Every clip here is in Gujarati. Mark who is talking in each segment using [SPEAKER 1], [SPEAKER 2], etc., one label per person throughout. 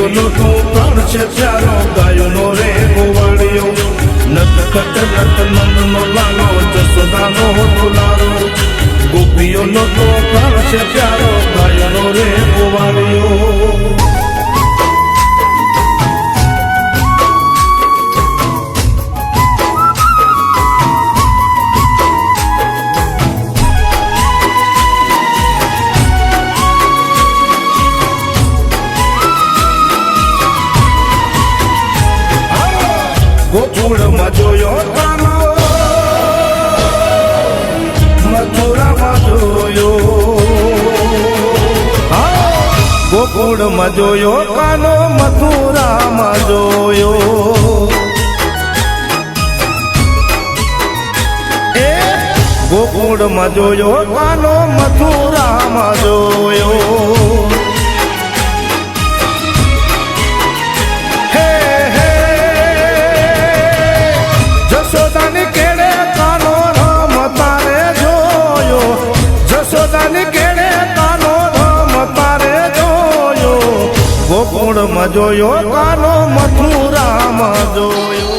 [SPEAKER 1] ગોપીઓનો તો પ્રાણ છે પ્યારો ગાયોનો રે ગોવાળિયો નટખટ નટ નંદનો લાલો જસોદાનો દુલારો ગોપીઓનો તો પ્રાણ છે પ્યારો ગાયોનો રે ગોવાળિયો ગોકુળમાં જોયો કાનો મથુરામાં જોયો ગોકુળમાં જોયો કાનો મથુરામાં જોયો ગોકુળમાં જોયો કાનો મથુરામાં જોયો જશોદાની કેડે કાનો રમતા રે જોયો જશોદાની કેડે કાનો રમતા રે જોયો ગોકુળમાં જોયો કાનો મથુરામાં જોયો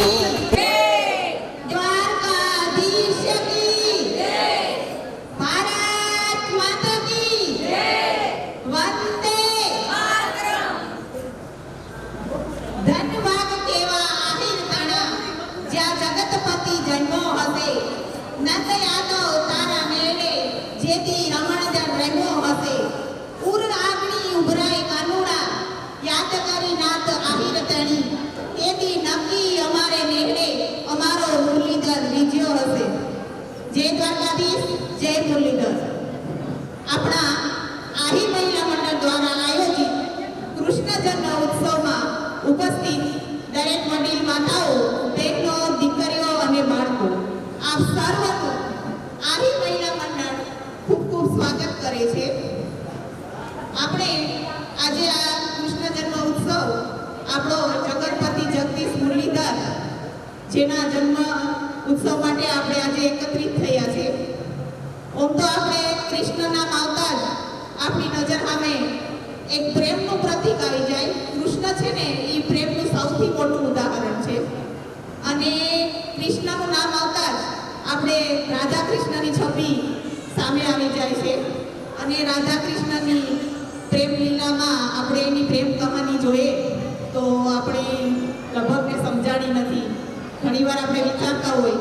[SPEAKER 2] આપણા આહિર મહિલા મંડળ દ્વારા આયોજિત કૃષ્ણ જન્મ ઉત્સવમાં ઉપસ્થિત દરેક વડીલ માતાઓ, બહેનો, દીકરીઓ અને બાળકો આપ સર્વનું આહિર મહિલા મંડળ ખૂબ ખૂબ સ્વાગત કરે છે. આપણે આજે આ કૃષ્ણ જન્મ ઉત્સવ આપણો જગતપતિ જગદીશ મુરલીધર જેના જન્મ ઉત્સવ માટે આપણે આજે એકત્રિત થયા છે. ઓમ તો આપણે કૃષ્ણ નામ આવતા જ આપણી નજર સામે એક પ્રેમનું પ્રતીક આવી જાય. કૃષ્ણ છે ને એ પ્રેમનું સૌથી મોટું ઉદાહરણ છે અને કૃષ્ણનું નામ આવતા જ આપણે રાધા કૃષ્ણની છબી સામે આવી જાય છે અને રાધા કૃષ્ણની પ્રેમ લીલામાં આપણે એની પ્રેમ કહાની જોઈએ તો આપણે લગભગને સમજાણી નથી. ઘણીવાર આપણે વિચારતા હોય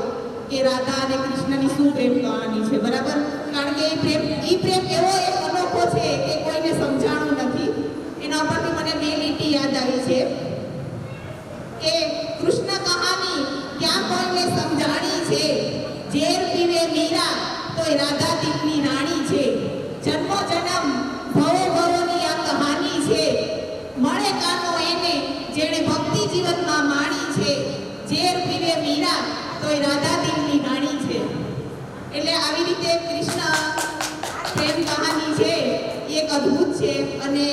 [SPEAKER 2] કે રાધા અને કૃષ્ણની શું પ્રેમ કહાની છે, બરાબર? કારણ કે એ પ્રેમ એવો એક અનોખો છે કે કોઈને સમજાણું નથી. એના ઉપરથી મને બે લીટી યાદ આવી છે કે કૃષ્ણ કહાની ક્યાં કોઈને સમજાણી છે, ઝેર પીવે મીરા તોય રાધા દિલની રાણી છે, જન્મો જન્મ ભવો ભવોની આ કહાની છે, મળે કાનો એને જેણે ભક્તિ જીવનમાં માણી છે, ઝેર પીવે મીરા તોય રાધા દિલની રાણી છે. એટલે આવી રીતે કૃષ્ણ પ્રેમ કહાની છે એ એક અદ્ભુત છે અને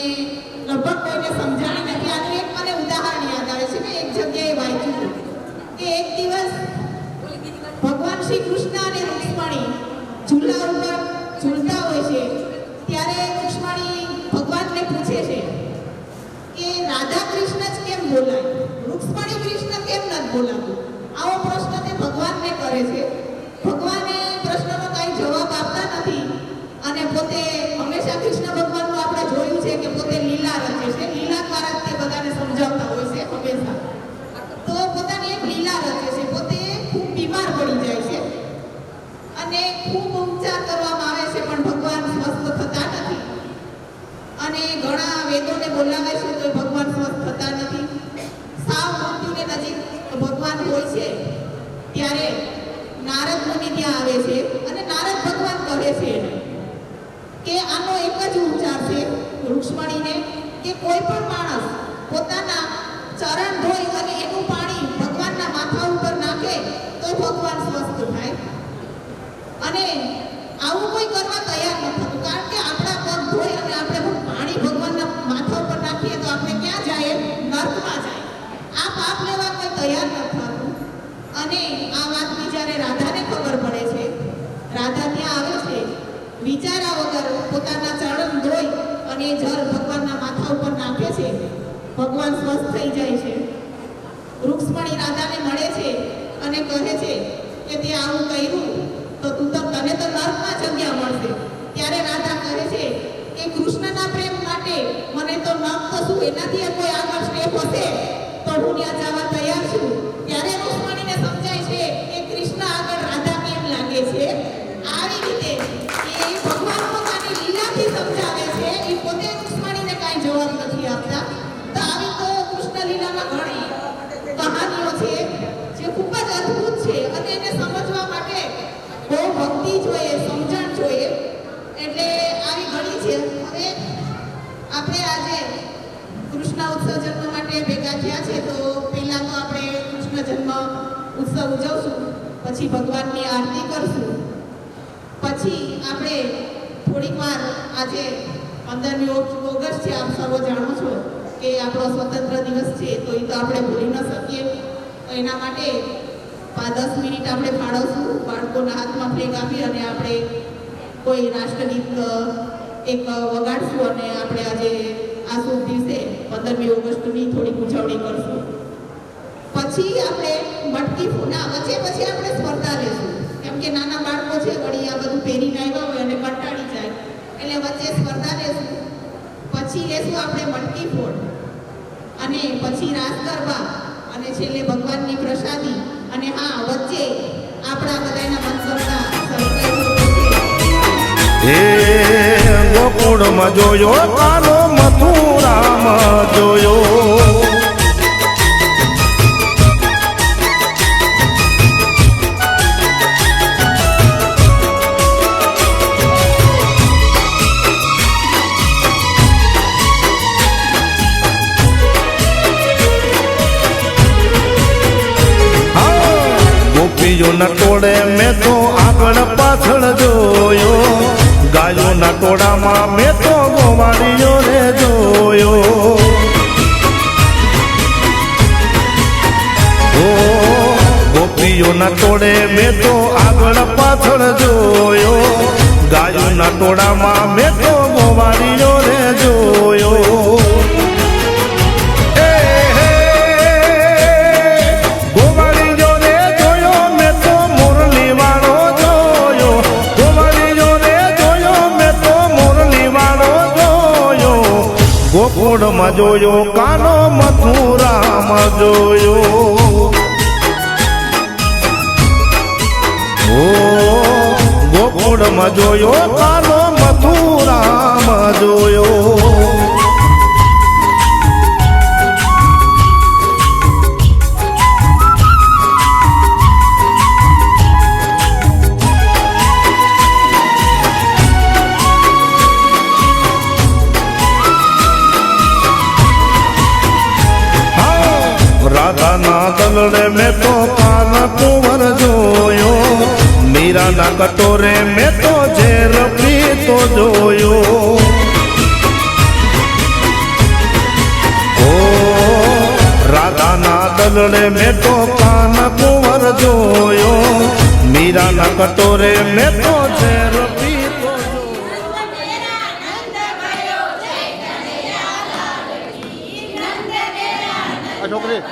[SPEAKER 2] લગભગ કોઈને સમજાણી નથી. આનું એક મને ઉદાહરણ યાદ આવે છે. મેં એક જગ્યાએ વાંચ્યું કે એક દિવસ ભગવાન શ્રી કૃષ્ણ અને રૂક્ષ્મણી ઝૂલા ઉપર ઝૂલતા હોય છે ત્યારે રૂક્ષ્મણી ભગવાનને પૂછે છે કે રાધા કૃષ્ણ જ કેમ બોલાય, રૂક્ષ્મણી કૃષ્ણ કેમ નથી બોલાતું? આવો પ્રશ્ન તે ભગવાનને કરે છે. ભગવાને પ્રશ્નનો કાંઈ જવાબ આપતા નથી અને પોતે હંમેશા કૃષ્ણ ભગવાનનું આપણે જોયું છે કે પોતે લીલા રચે છે. લીલા દ્વારા તે બધાને સમજાવતા હોય છે હંમેશા. તો પોતાની એક લીલા રચે છે. પોતે ખૂબ બીમાર પડી જાય છે અને ખૂબ ઉપચાર કરવામાં આવે છે પણ ભગવાન સ્વસ્થ થતા નથી અને ઘણા વેદોને બોલાવે છે તો ભગવાન સ્વસ્થ થતા નથી. સાવ મૃત્યુને નજીક ભગવાન હોય છે ત્યારે નારદ મુનિ ત્યાં આવે છે અને નારદ ભગવાન કહે છે કે આનો એક જ ઉપચાર છે રૂક્ષ્મણીને કે કોઈ પણ માણસ પોતાના ચરણ ધોઈ અને એનું પાણી ભગવાનના માથા ઉપર નાખે તો ભગવાન સ્વસ્થ થાય. અને આવું કોઈ કરવા તૈયાર ન થતું કારણ કે આપણા પગ ધોઈ અને આપણે પાણી ભગવાનના માથા ઉપર નાખીએ તો આપણે ક્યાં જાય? નર્કમાં જાય. આ પાપ લેવા કોઈ તૈયાર ન થતું. અને આ વાતની જ્યારે રાધાને ખબર પડે છે, રાધા ત્યાં આવે છે, વિચારા વગર પોતાના ચરણ ધોઈ અને જળ ભગવાનના માથા ઉપર નાખે છે ભગવાન સ્વસ્થ થઈ જાય છે. રૂક્ષ્મણી રાધાને મળે છે અને કહે છે કે તે આવું કર્યું તો તને તો નર્કમાં જગ્યા મળશે. ત્યારે રાધા કહે છે કે કૃષ્ણના પ્રેમ માટે મને તો નર્ક તો શું, એનાથી કોઈ આગળ સ્ટેપ હશે તો હું ત્યાં જવા તૈયાર છું. ત્યારે રૂક્ષ્મણીને સમજાય છે કે કૃષ્ણ આગળ રાધા કેમ લાગે છે. આવી રીતે એ ભગવાન પોતાની લીલાથી સમજાવે છે, એ પોતે રૂક્ષ્મણીને કાંઈ જવાબ નથી આપતા. તો આવી તો કૃષ્ણ લીલામાં ઘણી કહાનીઓ છે જે ખૂબ જ અદ્ભુત છે અને એને સમજવા માટે બહુ ભક્તિ જોઈએ, સમજણ જોઈએ. એટલે આવી ઘણી છે. હવે આપણે આજે કૃષ્ણ ઉત્સવ જન્મ માટે ભેગા થયા છે, તો પહેલા તો આપણે કૃષ્ણ જન્મ ઉત્સવ ઉજવશું, પછી ભગવાનની આરતી કરશું, પછી આપણે થોડીક વાર આજે 15મી ઓગસ્ટ છે, આપ સર્વ જાણો છો કે આપણો સ્વતંત્ર દિવસ છે, તો એ તો આપણે ભૂલી ન શકીએ. તો એના માટે 10 મિનિટ આપણે ફાળવશું, બાળકોના હાથમાં ફ્લેગ આપી અને આપણે કોઈ રાષ્ટ્રગીત એક વગાડશું અને આપણે આજે આ શુભ દિવસે 15મી ઓગસ્ટની થોડીક ઉજવણી કરશું. પછી આપણે મટકી ફોના વચ્ચે પછી આપણે સ્પર્ધા લેશું, કેમ કે નાના બાળકો છે વળી આ બધું પહેરીને આવ્યા હોય અને કંટાળી જાય, એટલે વચ્ચે સ્પર્ધા લેશું. પછી લેશું આપણે મટકી ફોડ અને પછી રાસ ગરબા અને છેલ્લે ભગવાનની પ્રસાદી. અને હા, વચ્ચે આપણા બધાના મનગમતા
[SPEAKER 1] હે ગોકુળમાં જોયો કાનો મથુરામાં જોયો. ગોપીઓના ટોળે મેં તો આગળ પાછળ જોયો, ગાયોના ટોળામાં મેં તો ગોવાળીઓને જોયો. ઓ ગોપીઓના ટોળે મેં તો આગળ પાછળ જોયો, ગાયોના ટોળામાં મેં તો ગોવાળીઓને જોયો. ગોકુળમાં જોયો કાનો મથુરામાં જોયો. ઓ ગોકુળમાં જોયો કાનો મથુરામાં જોયો. રાધાના દલડે મેં તો કાન કુંવર જોયો, મીરાના કટોરે મેં તો ઝેર પીતો જોયો. ઓ રાધાના દલડે મેં તો કાન કુંવર જોયો, મીરાના કટોરે મેં તો ઝેર પીતો જોયો.
[SPEAKER 3] છોકરી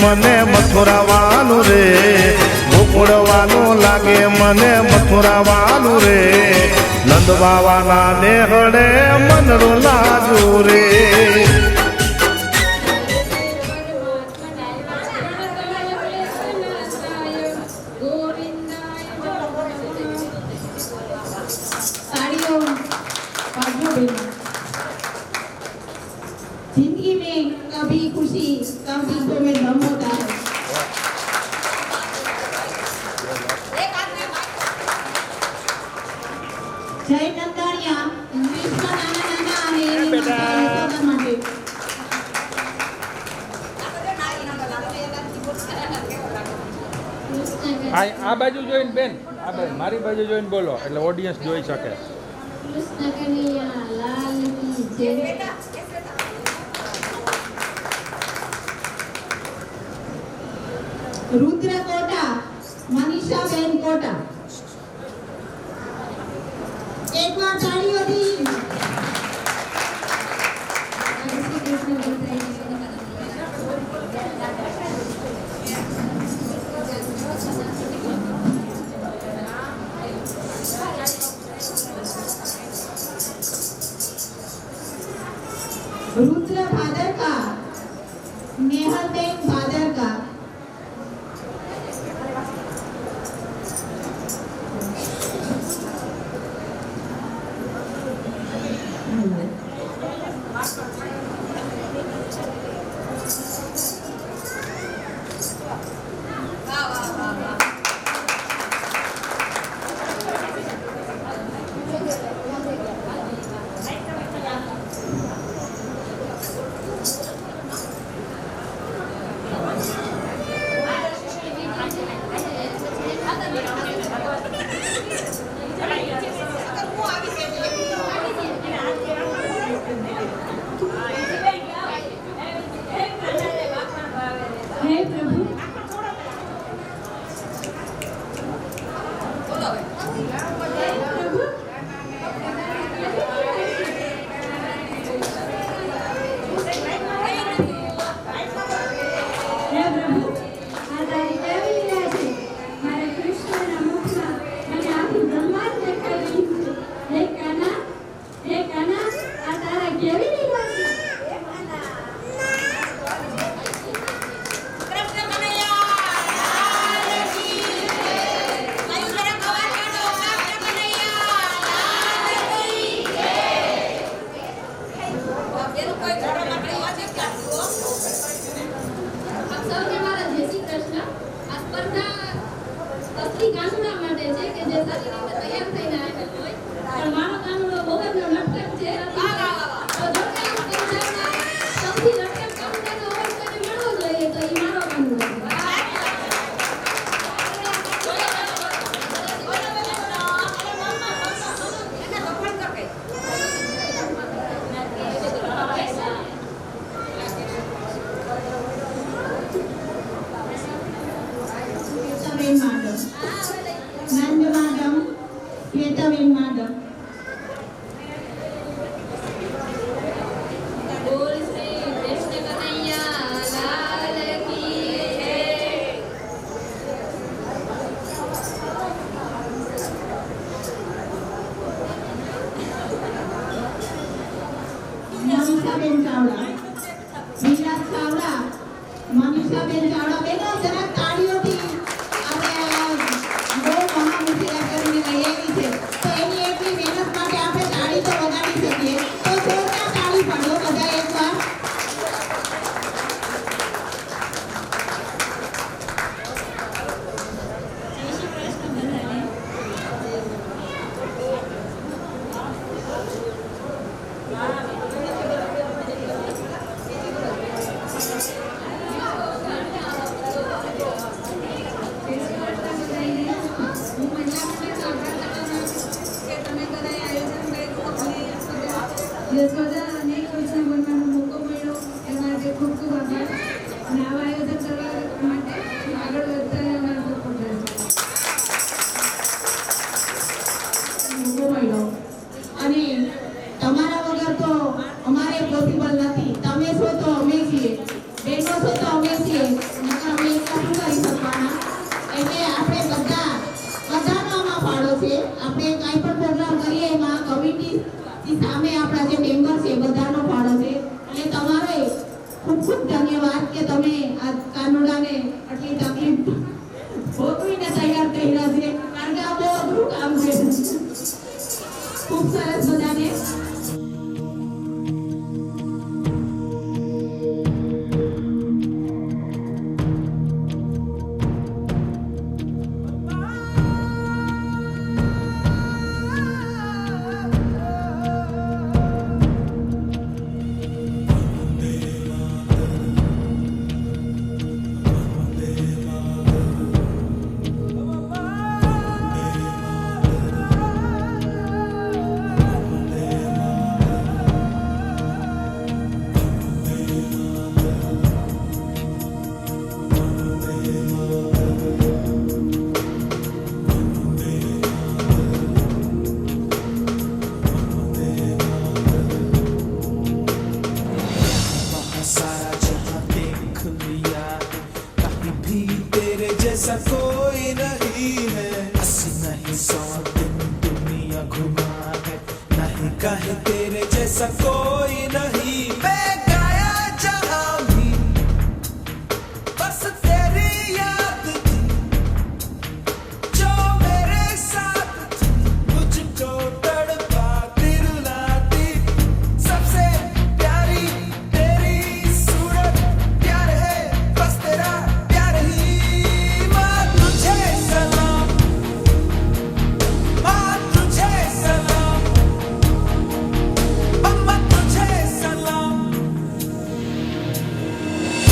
[SPEAKER 1] મને મથુરાવાનું રે, ગોકુળવાનું લાગે મને મથુરાવાનું રે, નંદ બાવાના નેહડે મનરું લાજુ રે.
[SPEAKER 2] जिंदगी में कभी खुशी कभी दुख में गम होता है. જય નંદાણિયા વિશ્વ નાના નાના અને એની માતાના માટે.
[SPEAKER 3] આ બાજુ જોઈને બેન, આ બાજુ મારી બાજુ જોઈને બોલો એટલે ઓડિયન્સ જોઈ શકે.
[SPEAKER 4] કૃષ્ણ કનૈયા લાલ કી જય.
[SPEAKER 2] રુદ્ર કોટા મનીષા બેન કોટા. એકવાર તાળીઓથી
[SPEAKER 4] શ્રી કૃષ્ણ બધાય.
[SPEAKER 2] रुद्र भादरका नेहलबेन भादरका.
[SPEAKER 4] હે પ્રભુ હે પ્રભુ આ તારી કેવી લીલા છે. મારે કૃષ્ણના મુખમાં મને આખું બ્રહ્માંડ દેખાઈ રહ્યું છે. હે કાના આ તારા કેવી લીલા છે. આપ સૌને મારા જય શ્રી કૃષ્ણ. આ સ્પર્ધા અસલી કાનુડા માટે છે કે જે સારી રીતે તૈયાર થઈને આવેલ હોય. પણ મારો કાનુડો બહુ જ નટખટ છે. તો જો કે સ્પર્ધામાં સૌથી નટખટ કાનુડાનો અવોર્ડ કોઈને મળવો જોઈએ તો એ મારો કાનુડો છે.
[SPEAKER 2] શ્વેતાબેન માધવ. નંદ માધવ શ્વેતાબેન માધવ.
[SPEAKER 4] બોલ શ્રી કૃષ્ણ કનૈયા લાલ કી જય.
[SPEAKER 2] મનીષાબેન ચાવડા. વિરાટ ચાવડા મનીષાબેન ચાવડા. બેનો જરા તાળીઓથી આપણે બહુ મહામુખિયા કરીને લઈ આવી છે તો એની એટલી મહેનત માટે આપણે તાળી તો વગાડી શકીએ. તો જોરદાર તાળી પાડો બધા એકવાર.
[SPEAKER 4] યશોદા અને કૃષ્ણ બનવાનો મોકો મળ્યો એ માટે ખૂબ ખૂબ આભાર. અને આવા આયોજન કરવા માટે આગળ વધતા અમારો સપોર્ટ
[SPEAKER 2] મોકો મળ્યો. અને તમારા વગર તો અમારે પોસિબલ નથી. તમે છો તો અમે છીએ, બહેનો છો તો અમે છીએ.
[SPEAKER 5] जैसा कोई नहीं है 80 नहीं 100 दिन दुनिया घुमा है नहीं कहे तेरे जैसा कोई नहीं मैं गाया जहां भी बस तेरी याद थी जो मेरे साथ थी मुझको तड़पा दिलाती सबसे प्यारी तेरी सूरत प्यार है बस तेरा प्यार ही माँ तुझे सलाम माँ तुझे सलाम अम्मा तुझे सलाम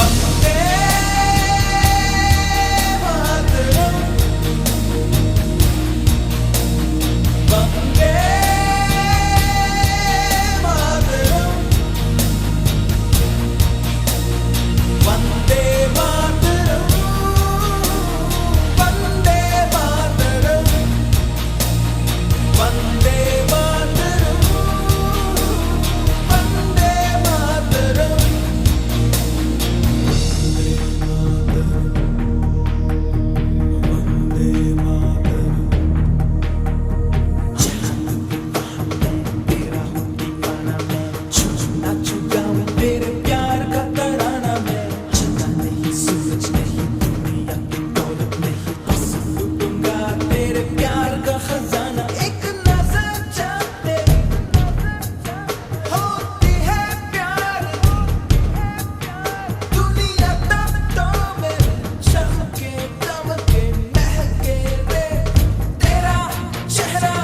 [SPEAKER 5] वंदे मातरम वंदे मातरम वंदे मातरम वंदे मातरम वंदे मातरम वंदे मातरम वंदे मातरम तेरा हूँ दीवाना मैं छूना छुगाऊं तेरे प्यार का तराना मैं चंदा नहीं सूरज नहीं दुनिया की दौलत नहीं बस लूटूंगा तेरे प्यार का खजाना एक नजर चाहते होती है प्यार दुनिया तब तो मेरे चमके दमके महके रे तेरा चेहरा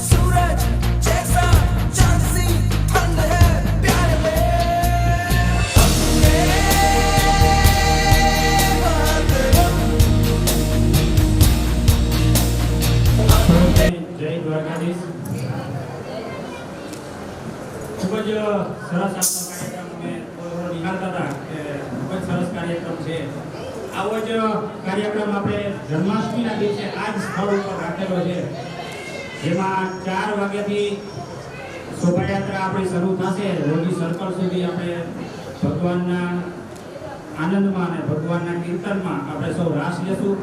[SPEAKER 5] सूरज जैसा चांद सी ठंड है प्यार में वंदे मातरम
[SPEAKER 6] જય દ્વારકાધીશ ખૂબ જ સરસ આપનો કાર્યક્રમ અમે થોડો નિહાળતા હતા કે ખૂબ જ સરસ કાર્યક્રમ છે આવો જ કાર્યક્રમ આપણે જન્માષ્ટમીના દિવસે આ જ સ્થળ ઉપર રાખેલો છે જેમાં 4 વાગ્યાથી શોભાયાત્રા આપણી શરૂ થશે રોજી સર્કલ સુધી આપણે ભગવાનના આનંદમાં અને ભગવાનના કીર્તનમાં આપણે સૌ રાસ લેશું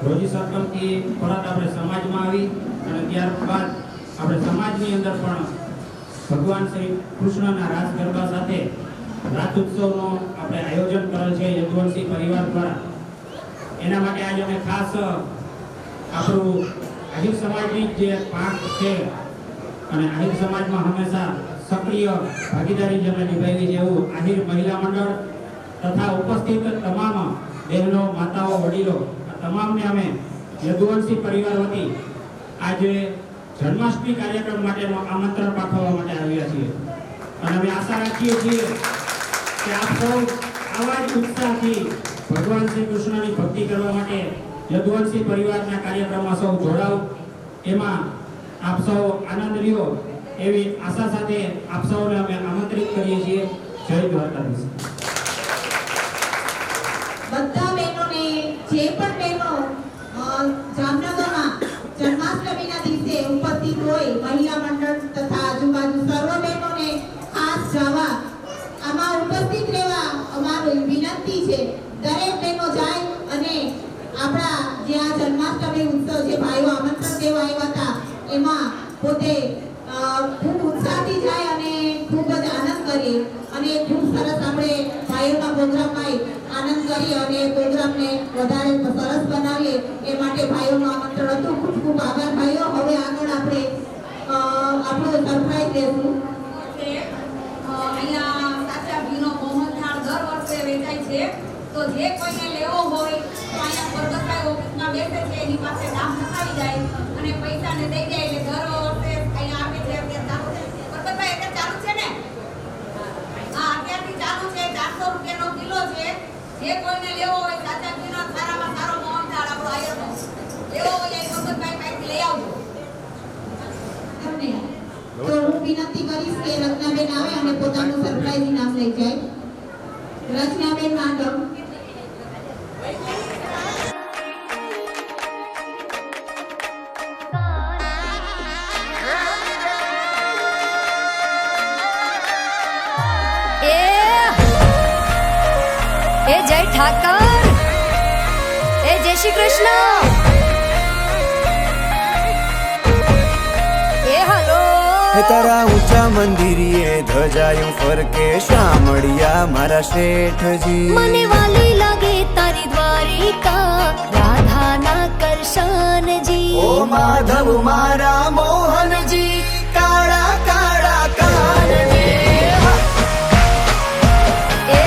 [SPEAKER 6] રોજી સર્કલથી પરત આપણે સમાજમાં આવી અને ત્યારબાદ આપણે સમાજની અંદર પણ ભગવાન શ્રી કૃષ્ણના રાસ ગરબા સાથે રાત ઉત્સવનો આપણે આયોજન કરેલ છે યદુવંશી પરિવાર દ્વારા એના માટે આજે અમે ખાસ આપણું આહિર સમાજની જે પાંખ છે અને આહિર સમાજમાં હંમેશા સક્રિય ભાગીદારી જેમણે નિભાવી છે એવું આહિર મહિલા મંડળ તથા ઉપસ્થિત તમામ બહેનો માતાઓ વડીલો તમામને અમે યદુવંશી પરિવાર વતી આજે જન્માષ્ટમી કાર્યક્રમ માટેનું આમંત્રણ પાઠવવા માટે આવ્યા છીએ અને અમે આશા રાખીએ છીએ કે આપ સૌ આવા જ ઉત્સાહથી ભગવાન શ્રી કૃષ્ણની ભક્તિ કરવા માટે યદુવંશી પરિવારના કાર્યક્રમમાં સૌ જોડાવ એમાં આપ સૌ આનંદ લ્યો એવી આશા સાથે આપ સૌને અમે આમંત્રિત કરીએ છીએ જય દ્વારકાધીશ
[SPEAKER 2] બધા બહેનોને જે પણ બહેનો જામનગરમાં જન્માષ્ટમીના દિવસે ઉપસ્થિત હોય મહિલા મંડળ તથા આજુબાજુ સર્વ બહેનોને ખાસ જવા આમાં ઉપસ્થિત રહેવા અમારી વિનંતી છે દરેક બહેનો જાય અને આપણા જે આ જન્માષ્ટમી ઉત્સવ જે ભાઈઓ આમંત્રણ દેવા આવ્યા હતા એમાં પોતે ખૂબ ઉત્સાહથી જાય અને ખૂબ જ આનંદ કરીએ અને ખૂબ સરસ આપણે ભાઈઓના પ્રોગ્રામમાં આનંદ કરીએ અને પ્રોગ્રામને વધારે સરસ બનાવીએ એ માટે ભાઈઓનું આમંત્રણ હતું ખૂબ ખૂબ આભાર ભાઈઓ હવે આગળ આપણે આપણો સરપ્રાઈઝ દેશું
[SPEAKER 4] અહીંયા સાચા ઘીનો મોહનથાળ દર વર્ષે વેચાય છે તો જે કોઈને લેવો હોય તો અહીંયા પરબતભાઈ ઓફિસમાં બેસે છે એની પાસે નામ લખાવી જાય અને પૈસાને દઈ જાય એટલે દર વર્ષે અહીંયા આપે છે અત્યારે ચાલુ છે પરબતભાઈ અત્યારે ચાલુ છે ને હા અત્યારથી ચાલુ છે 400 રૂપિયાનો કિલો છે જે કોઈને લેવો હોય સાચા ઘીનો સારામાં સારો મોહનથાળ આપણો આયરનો લેવો હોય એ પરબતભાઈ પાસેથી લઈ આવજો
[SPEAKER 2] તમને તો હું વિનંતી કરીશ કે રચનાબેન આવે અને પોતાનું સરપ્રાઈઝ ઇનામ લઈ જાય રચનાબેન માંડવ
[SPEAKER 7] એ જય ઠાકર એ જય શ્રી કૃષ્ણ. એ હલો.
[SPEAKER 5] હે તારા ઊંચા મંદિરીએ ધજાયું ફરકે શામળિયા મારા શેઠજી.
[SPEAKER 7] મને વાલી લાગે તારી દ્વારિકા રાધાના કરશનજી.
[SPEAKER 5] ઓ માધવ મારા મોહનજી કાળા કાળા કાનજી.
[SPEAKER 7] એ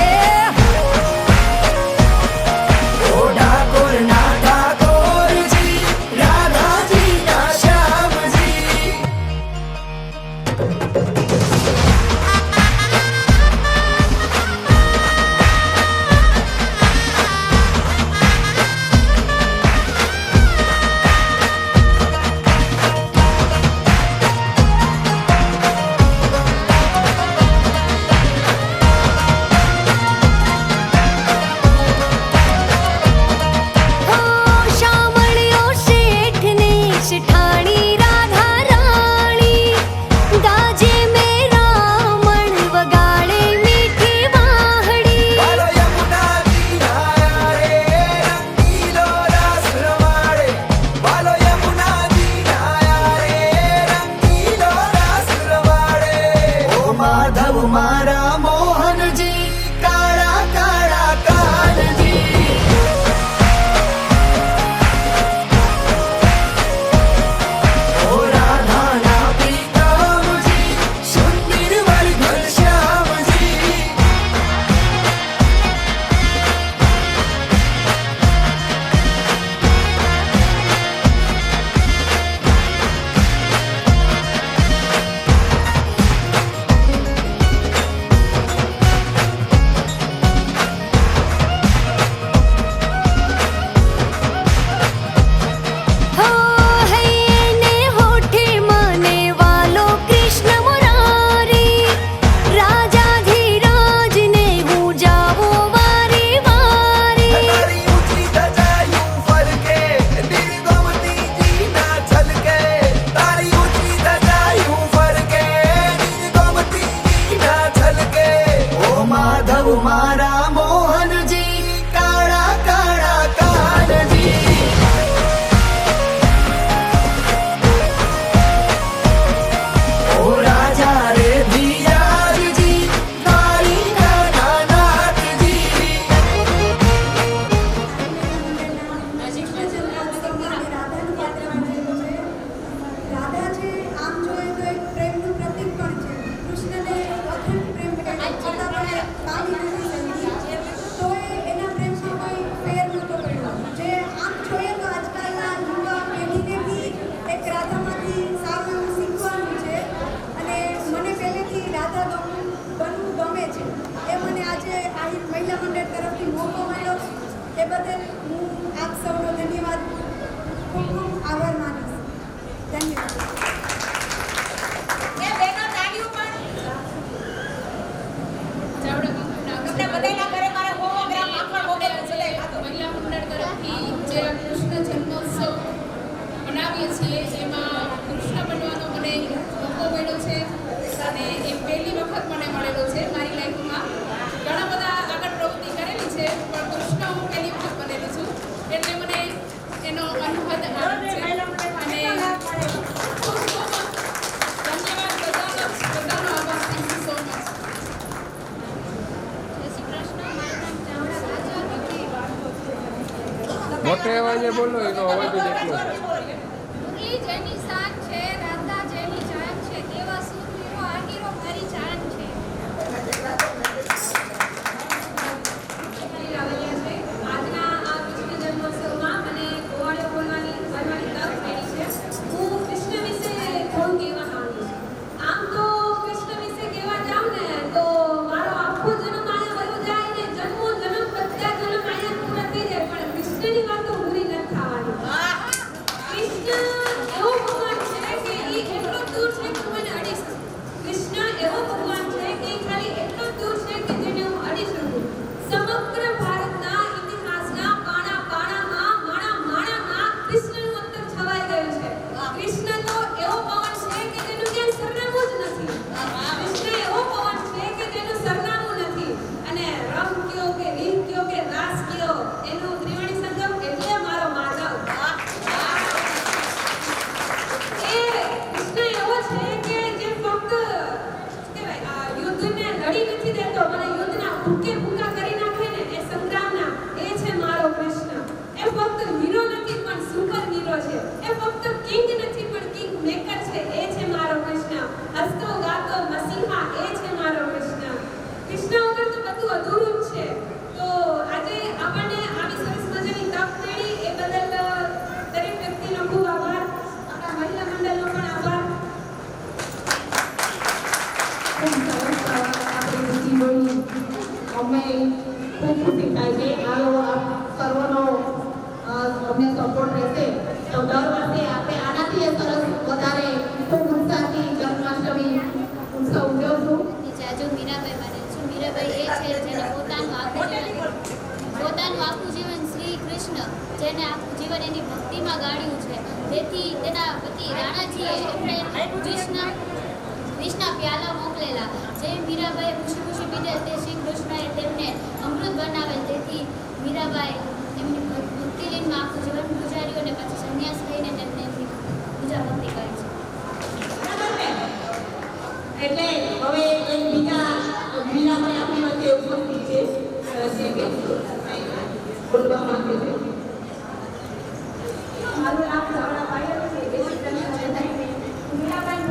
[SPEAKER 5] ઓ ઠાકોર ના ઠાકોરજી રાધાજી ના શ્યામજી.
[SPEAKER 7] હો શામળિયો શેઠને શેઠાણી રાધા રાણી ગાજે મેરા મણ વગાડે મીઠી વાહડી.
[SPEAKER 5] બાલો યમુનાજી નાયા રે રંગીલો રાસ રમાડે. બાલો યમુનાજી નાયા રે રંગીલો રાસ રમાડે. ઓ માધવ મારા મોહનજી કાળા કાળા કાનજી. ઓ રાધાના પ્રીતમજી સુંદર વર ઘનશ્યામજી.
[SPEAKER 7] હો હૈયે હોઠે મને વાલો કૃષ્ણ મુરારી રાજાધિરાજ ને હું જાવું વારી વારી.
[SPEAKER 5] તારી ઊંચી ધજાયું ફરકે દિલ ગોમતીજી ના છલકે. તારી ઊંચી ધજાયું ફરકે દિલ ગોમતીજી ના છલકે. ઓ માધવ મારા મોહનજી કાળા કાળા કાનજી. ઓ રાજા રે ધીરાજજી દ્વારિકાના નાથજી.
[SPEAKER 8] રાધા છે આમ જોઈએ તો એક પ્રેમનું પ્રતીક પણ છે. કૃષ્ણને અખંડ પ્રેમ કર્યો છતાં પણ પામી નથી શકી. તોય એના પ્રેમમાં કોઈ ફેર નહોતો પડ્યો. જે આમ જોઈએ તો આજકાલના યુવા પેઢીને બી એક રાધામાંથી સારું એવું શીખવાનું છે. અને મને પહેલેથી રાધા બનવું ગમે છે. એ મને આજે આહિર મહિલા મંડળ તરફથી મોકો મળ્યો. એ બદલ હું આપ સૌનો ધન્યવાદ ખૂબ ખૂબ આભાર માનીશ. ધન્યવાદ.
[SPEAKER 2] એ બેનો તાળીઓ પણ તમને બધાયના ઘરે મારે હોમોગ્રામ માખણ વગેરે બધાય ખાતો.
[SPEAKER 4] મહિલા મંડળ તરફથી જે કૃષ્ણ જન્મોત્સવ મનાવીએ છીએ એમાં કૃષ્ણ બનવાનો મને મોકો મળ્યો છે અને એ પહેલી વખત મને મળેલો છે મારી લાઈફમાં. ઘણા બધા આગળ પ્રવૃત્તિ કરેલી છે પણ કૃષ્ણ હું પહેલી વખત બનેલી છું એટલે મને એનો અનુભવ આવે છે. અને ધન્યવાદ બધાનો આભાર. Thank you so much. જય શ્રી કૃષ્ણ. મારું નામ ચાવડા રાજા નથી.
[SPEAKER 3] મોટે અવાજે બોલો એનો અવાજ જ એટલો છે.
[SPEAKER 4] મુરલી જેની શાન છે, રાધા જેની જાન છે, તેવા સુરવીરો આગીરો મારી જાન છે. આજના આ કૃષ્ણ જન્મોત્સવમાં મને ગોવાળીઓ બોલવાની તક મળી છે. હું કૃષ્ણ વિશે થોડું કહેવા માંગુ છું. આમ તો કૃષ્ણ વિશે કહેવા જાઉં ને તો મારો આખો જન્મ આયા વયો જાય ને જન્મો જન્મ બધા જન્મ આયા પૂરા થઈ જાય પણ કૃષ્ણની વાતો પૂરી નથી થવાની. કૃષ્ણ એવો ભગવાન છે કે એ એટલો દૂર છે કે મને અડી શકું. કૃષ્ણ એવો ભગવાન છે કે એ ખાલી એટલો દૂર છે કે જેને હું અડી શકું. સમગ્ર ભારતના ઇતિહાસના કાણા કાણામાં માણા માણામાં કૃષ્ણનું અંતર છવાઈ ગયું છે. કૃષ્ણ તો એવો પવન છે કે જેનું ક્યાંય સરનામું જ નથી. કૃષ્ણ એવો પવન છે કે જેનું સરનામું નથી. અને રંગ કયો કે રીત કયો કે રાસ કયો એનું ત્રિવેણી સંગમ એટલે મીરાબાઈ એ છે જેને પોતાનું આખું જીવન શ્રી કૃષ્ણ જેને આખું જીવન એની ભક્તિમાં ગાળ્યું છે, તેથી તેના પતિ રાણાજીએ એમણે વિષના પ્યાલા મોકલેલા. જે મીરાબાઈએ ખુશી ખુશી પીધેલ તે શ્રી કૃષ્ણએ તેમને અમૃત બનાવેલ. તેથી મીરાબાઈ એમની ભક્તિલીનમાં આખું જીવન ગુજાર્યું અને પછી સંન્યાસ લઈને તેમને એમની પૂજા ભક્તિ કરી છે.
[SPEAKER 2] બરાબર ને? એટલે હવે એક બીજા મીરાબાઈ આપણી વચ્ચે ઉપસ્થિત છે, જે કે બોલવા માંગે છે. મારું નામ ધવળાબાઈ છે. મીરાબાઈ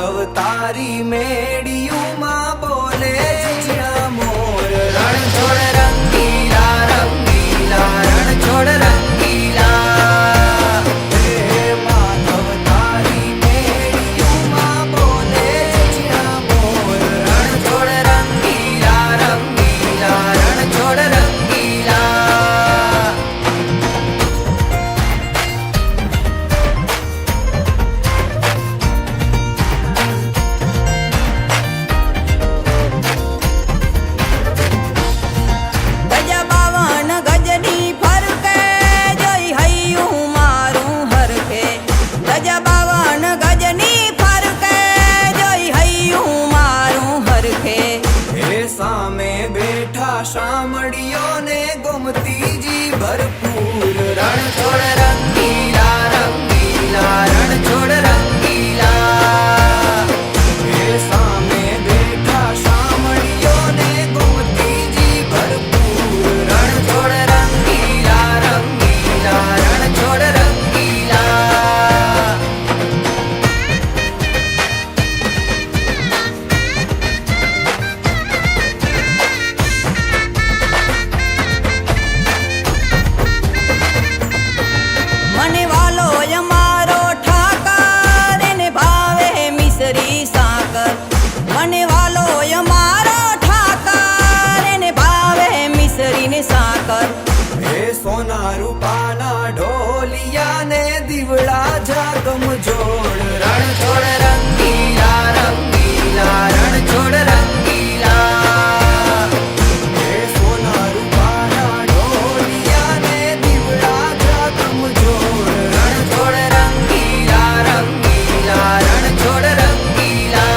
[SPEAKER 5] માધવ તારી મેડિયું માં બોલે જીયા મોર રણ છોડ રંગીલા રંગીલા રણ છોડ રંગીલા હે માધવ તારી મેડિયું માં બોલે જીયા મોર રણ છોડ રંગીલા રંગીલા રણ છોડ રંગીલા
[SPEAKER 9] ગજ 52 ગજની ફરકે જોઈ હૈયું મારું હરખે ગજ 52 ગજની ફરકે જોઈ હૈયું મારું હરખે
[SPEAKER 5] હે સામે બેઠા શામળિયો ને ગોમતીજી ભરપૂર રણ છોડ રંગીલા રંગીલા રણ છોડ રંગીલા હે સામે બેઠા શામળિયો ને ગોમતીજી ભરપૂર રણ છોડ રંગીલા રંગીલા રણ છોડ રંગીલા
[SPEAKER 9] મને વાલો અમારો ઠાકર એને ભાવે મિસરી સાકર મને વાલો અમારો ઠાકર એને ભાવે મિસરી ને સાકર
[SPEAKER 5] હે સોના રૂપાના ઢોલિયા ને દીવડા જાગમ જોડ રણ છોડ રંગીલા રંગીલા રણ છોડ રંગીલા હે સોના રૂપાના ઢોલિયા ને દીવડા જાગમ જોડ રણ છોડ રંગીલા રંગીલા રણ છોડ રંગીલા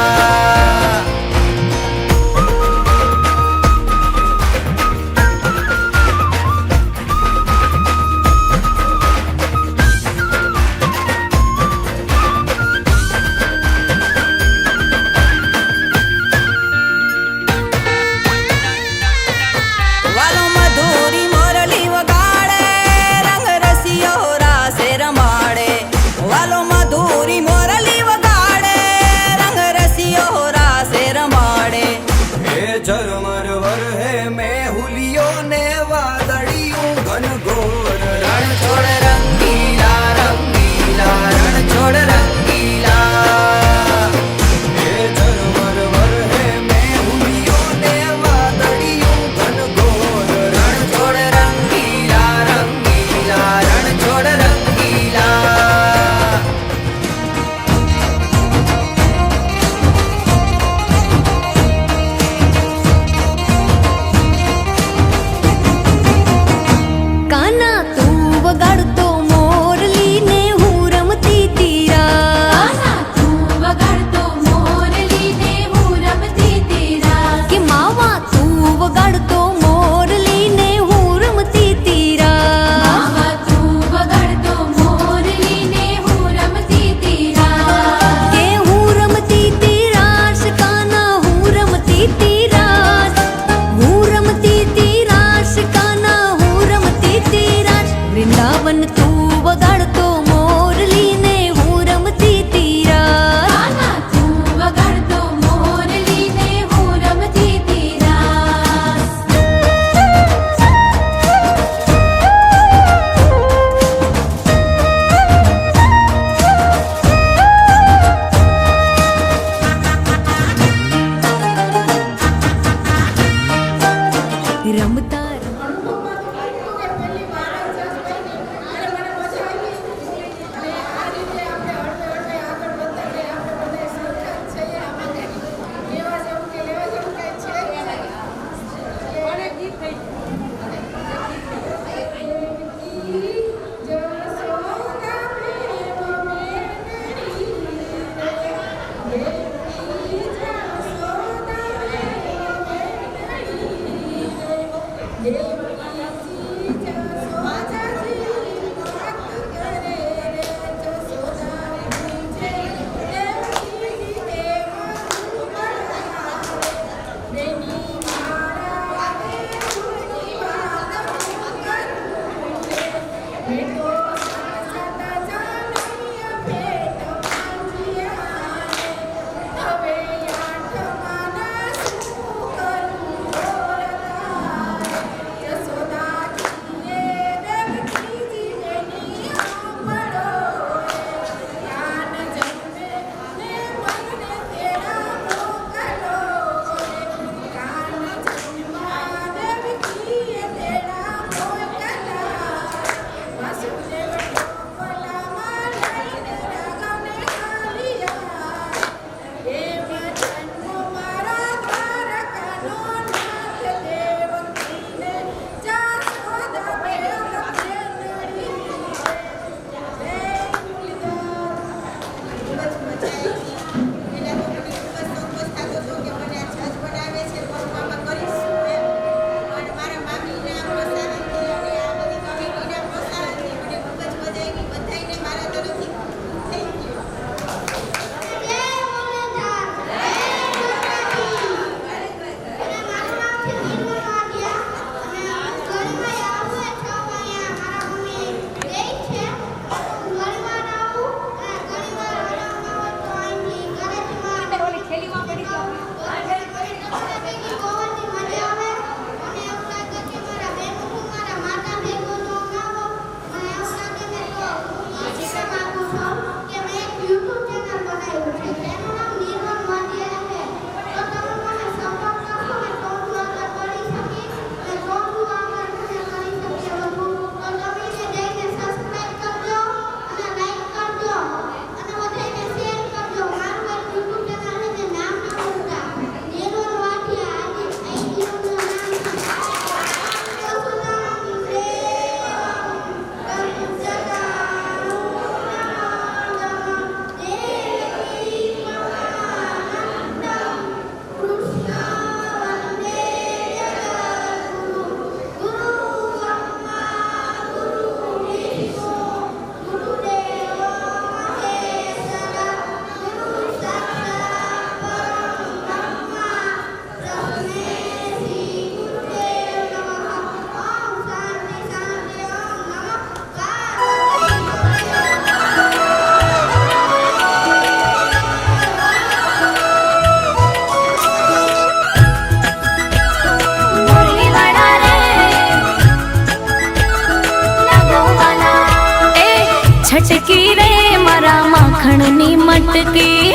[SPEAKER 7] છટકી રે મારા માખણની મટકી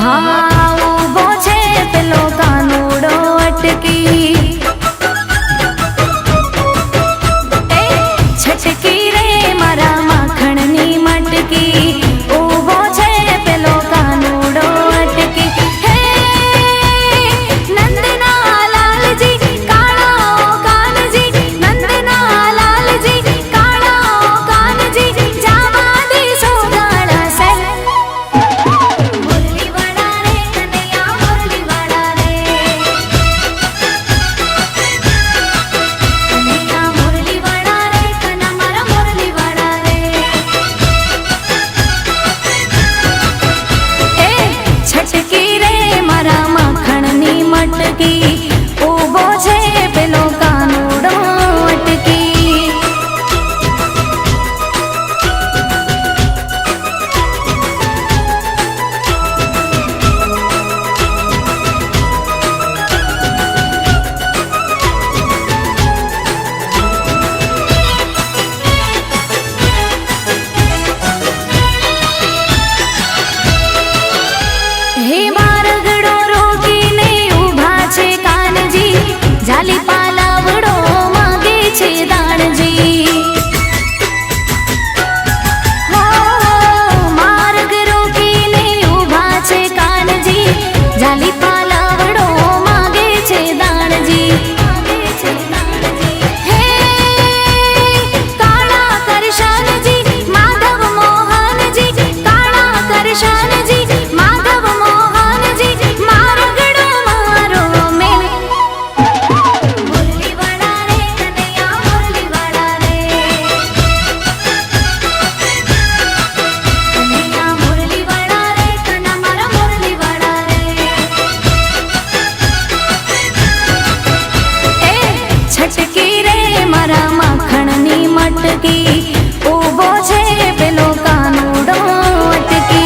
[SPEAKER 7] હા ઊભો છે પેલો કાનુડો અટકી છટકી રે મારા માખણની મટકી ઊભો છે પેલો કાનુડો અટકી હે નંદના લાલજી કાળા કાનજી નંદના લાલજી કાળા કાનજી જાવા દે સોગાળા સે મુરલી વાળા રે કનૈયા મુરલી વાળા રે કનૈયા મુરલી વાળા રે કના મારા મુરલી વાળા રે એ છટકી રે મારા માખણની મટકી ઊભો છે પેલો કાનુડો અટકી હે મારગડો રોકીને ઊભા છે કાનજી જાલી પાલાવડો માંગે છે દાણજી હો માર્ગ રોકીને ઊભા છે કાનજી જાલી પાલાવડો માંગે છે દાણજી હે કાળા કરશાનજી માધવ મોહનજી કાળા કરશાનજી માધવ મોહનજી મારગડો મારો મેં મુરલી વાળા રે કનૈયા મુરલી વાળા રે કનૈયા મુરલી વાળા રે કના મારા મુરલી વાળા રે એ છટકી રે મારા માખણની મટકી ઊભો છે પેલો કાનુડો અટકી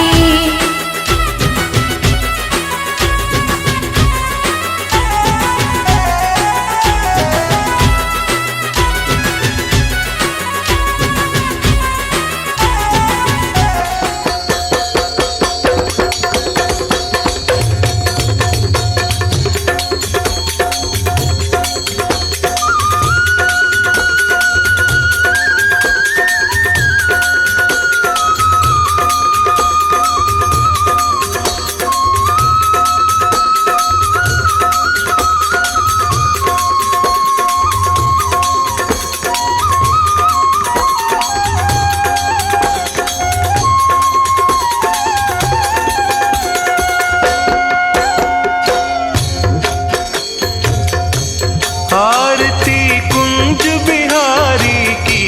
[SPEAKER 10] आरती कुंज बिहारी की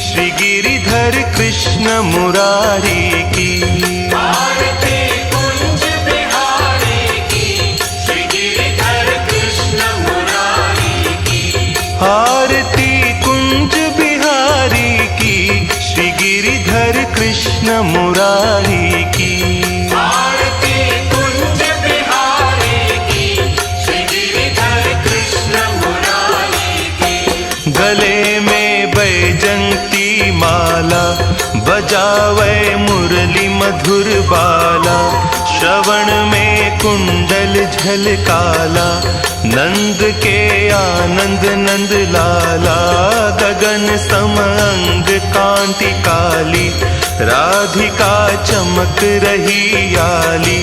[SPEAKER 10] श्री गिरिधर कृष्ण मुरारी की आरती कुंज बिहारी की श्री गिरिधर कृष्ण मुरारी की आरती कुंज बिहारी की श्री गिरिधर कृष्ण मुरारी की आरती कुंज बिहारी की श्री गिरिधर कृष्ण मुरारी की गले में बैजंती माला बजावे मुरली मधुर बाला श्रवण में कुंडल झलकाला नंद के आनंद नंद लाला गगन सम अंग कांति काली राधिका चमक रही आली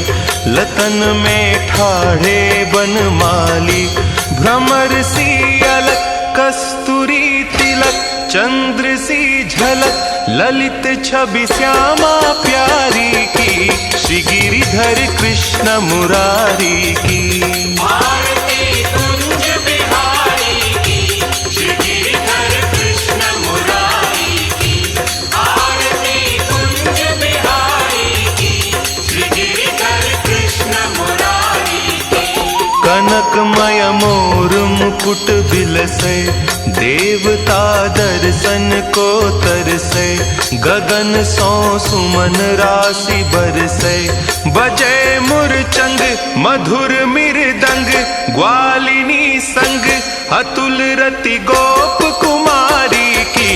[SPEAKER 10] लतन में ठाढ़े बनमाली भ्रमर सी अलक कस्तूरी तिलक चंद्र सी झलक ललित छवि श्यामा प्यारी की श्री गिरिधर कृष्ण मुरारी की आरती कुंज बिहारी की श्री गिरिधर कृष्ण मुरारी की आरती कुंज बिहारी की श्री गिरिधर कृष्ण मुरारी की कनकमय मोर मुकुट बिलसे देवता दर्शन को तरसे गगन सो सुमन राशि बरसे बजे मुरचंग मधुर मृदंग ग्वालिनी संग अतुल रति गोप कुमारी की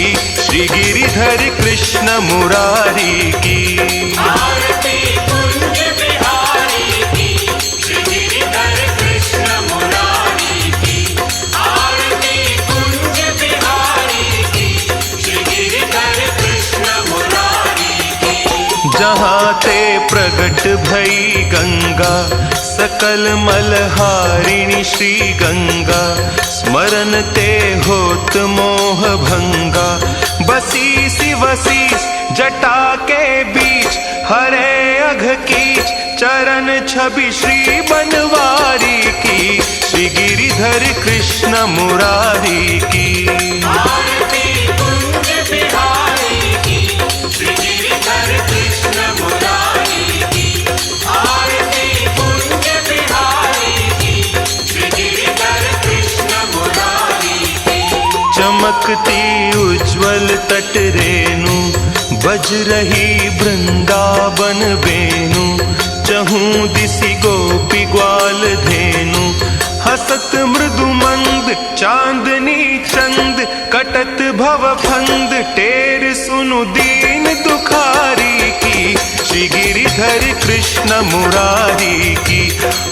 [SPEAKER 10] मुरारी की।
[SPEAKER 5] आरती कुंज बिहारी की, श्री गिरिधर कृष्ण मुरारी की। आरती कुंज बिहारी की, श्री गिरिधर कृष्ण मुरारी की।
[SPEAKER 10] जहाँ ते प्रगट भई गंगा, सकल मलहारिणी श्री गंगा। स्मरण ते होत मोह भंगा, बसीस वसीस जटा के बीच। हरे अघ कीच चरण छवि श्री बनवारी की। श्री गिरिधर कृष्ण मुरारी की।
[SPEAKER 5] आरती कुंज बिहारी की, श्री गिरिधर कृष्ण मुरारी की। आरती कुंज बिहारी की, श्री गिरिधर कृष्ण मुरारी की।
[SPEAKER 10] चमकती उज्ज्वल तट रेणु, बज रही वृंदावन बेनु। चहूं दिसि गोपी ग्वाल धेनु, हसत मृदु मंद चांदनी चंद। कटत भव फंद टेर सुनु दीन दुखारी की। श्री गिरिधर कृष्ण मुरारी की।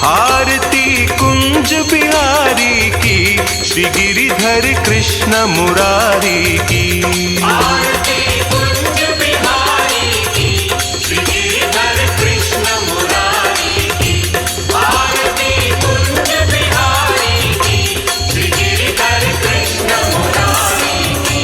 [SPEAKER 10] आरती कुंज बिहारी की, श्री गिरिधर कृष्ण मुरारी की।
[SPEAKER 5] आरती कुंज बिहारी की, श्री गिरिधर कृष्ण मुरारी की। आरती कुंज बिहारी की, श्री गिरिधर कृष्ण मुरारी की।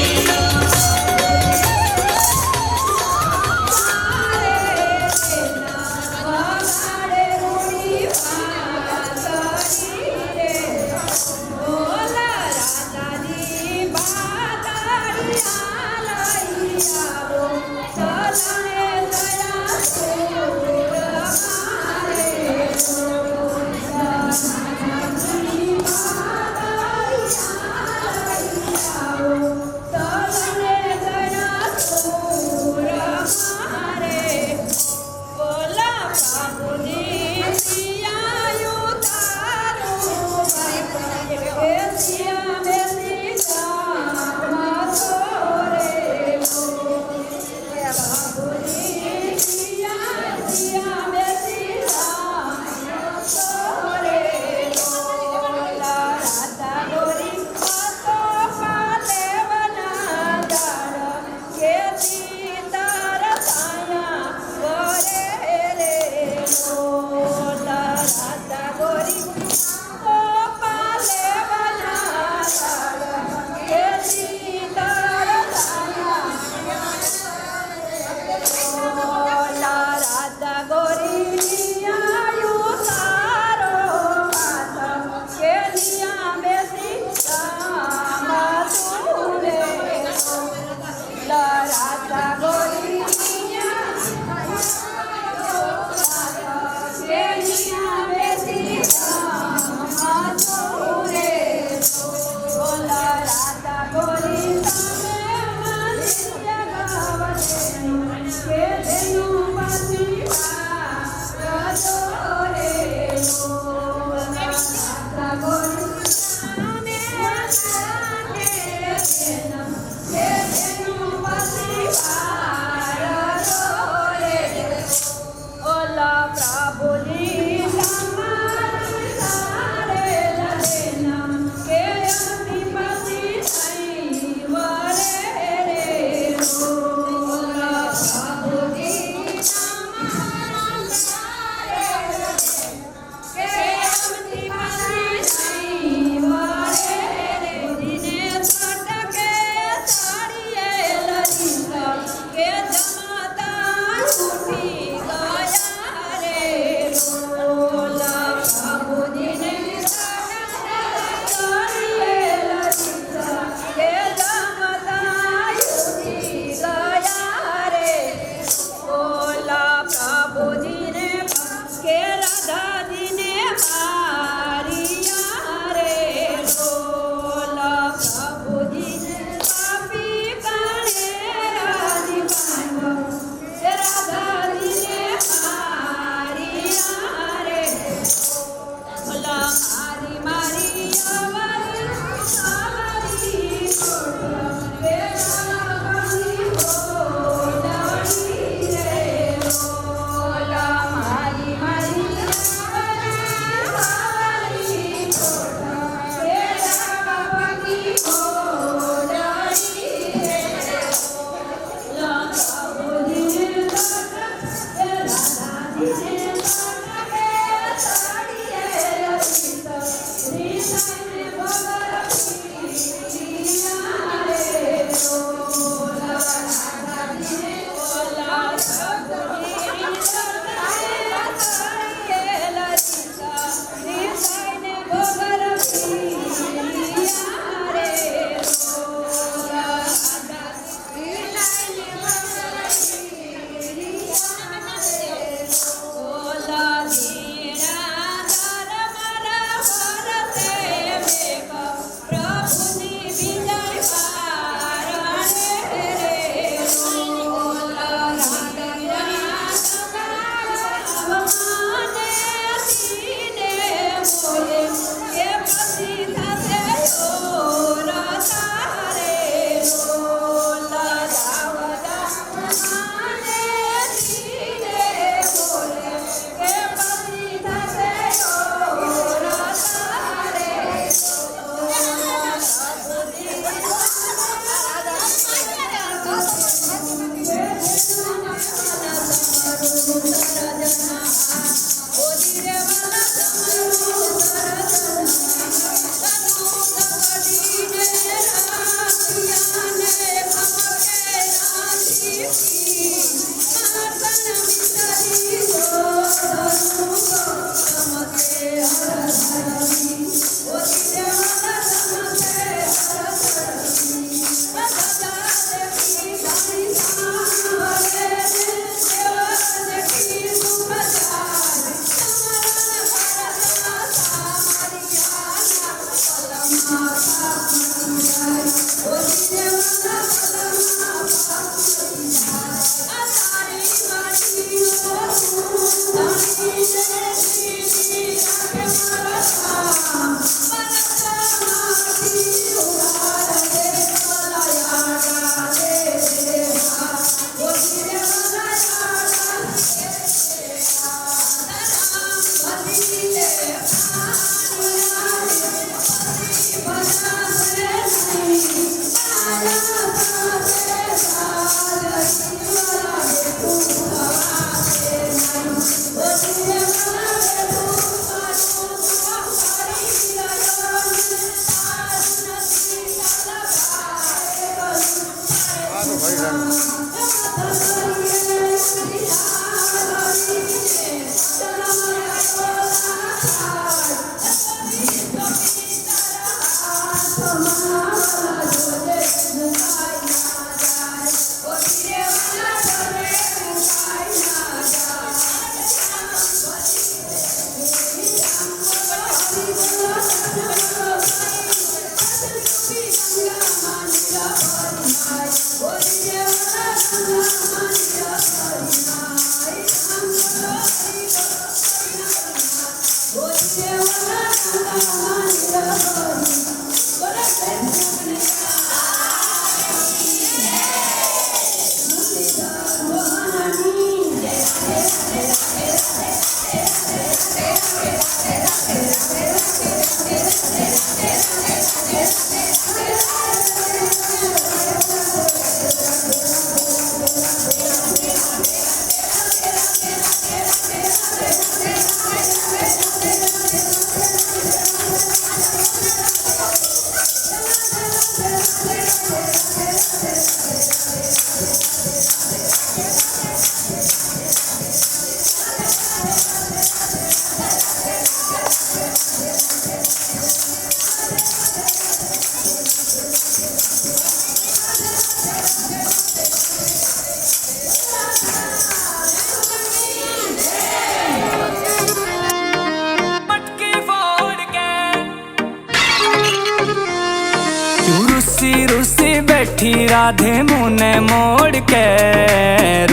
[SPEAKER 5] बैठी राधे मुने मोड़ के,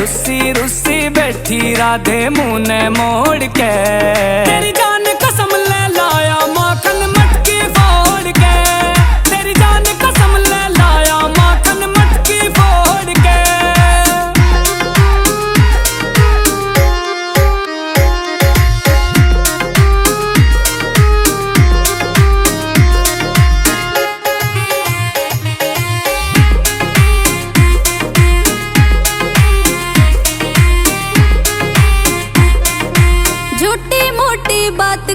[SPEAKER 5] रुसी रुसी बैठी राधे मुने मोड़ के, तेरी जान कसम ले लाया माखन मटकी फोड़ के, तेरी जान कसम ले लाया माखन मटकी फोड़ के।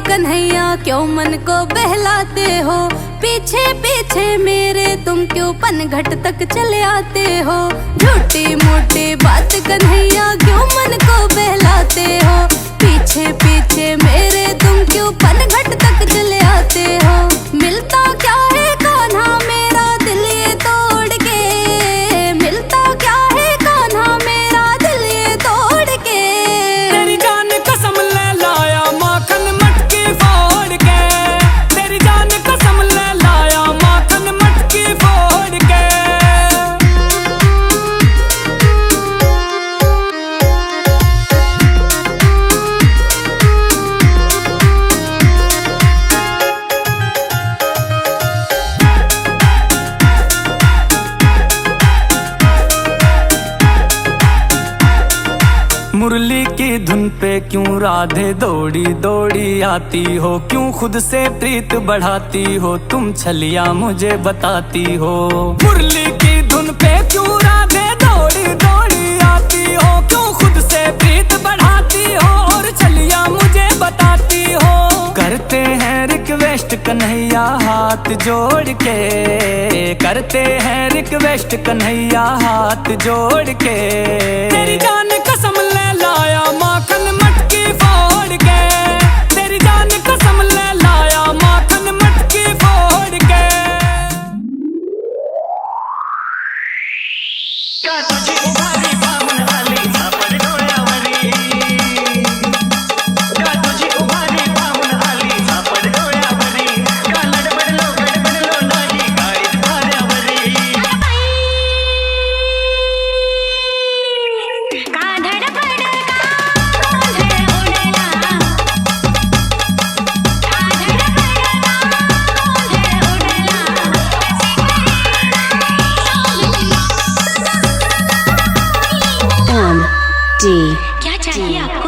[SPEAKER 7] कन्हैया क्यों मन को बहलाते हो, पीछे पीछे मेरे तुम क्यों पनघट तक चले आते हो। झूठी मोटी बात कन्हैया क्यों मन को बहलाते हो, पीछे पीछे मेरे तुम क्यों पनघट तक चले आते हो। मिलता क्या है कान्हा मेरा दिल ये तोड़ के, मिलता क्या है कान्हा मेरा दिल ये तोड़ के।
[SPEAKER 5] तेरी जान कसम ले लाया माखन मटकी फोड़ के, तेरी जान कसम ले लाया माखन मटकी फोड़ के। मुरली की धुन पे क्यों राधे दौड़ी दौड़ी आती हो, क्यों खुद से प्रीत बढ़ाती हो, तुम छलिया मुझे बताती हो। मुरली की धुन पे क्यों राधे दौड़ी दौड़ी आती हो, क्यों खुद से प्रीत बढ़ाती हो और छलिया मुझे बताती हो। करते हैं रिक्वेस्ट कन्हैया हाथ जोड़ के, करते हैं रिक्वेस्ट कन्हैया हाथ जोड़ के। तेरी जान कसम ले लाया माखन मटकी फोड़ के, तेरी जान कसम ले लाया माखन मटकी फोड़ के।
[SPEAKER 7] क्या चाहिए आपको?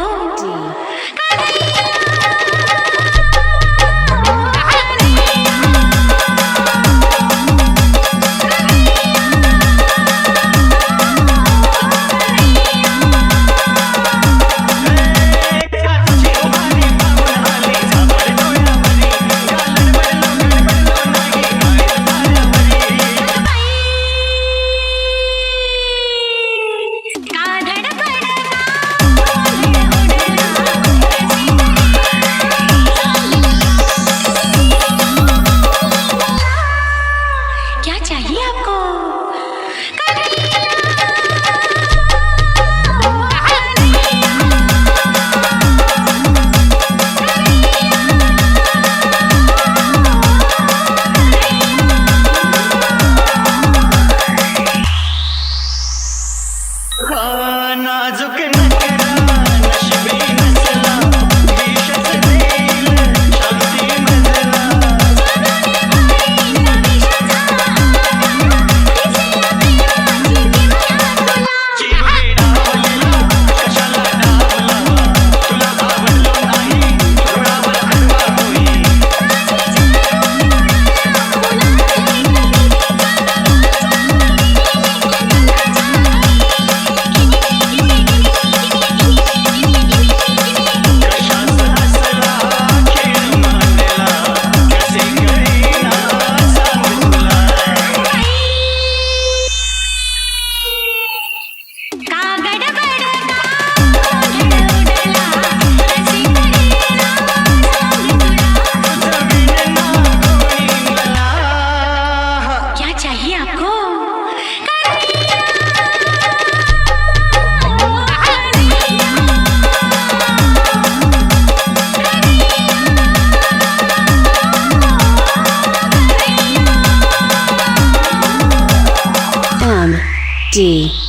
[SPEAKER 7] D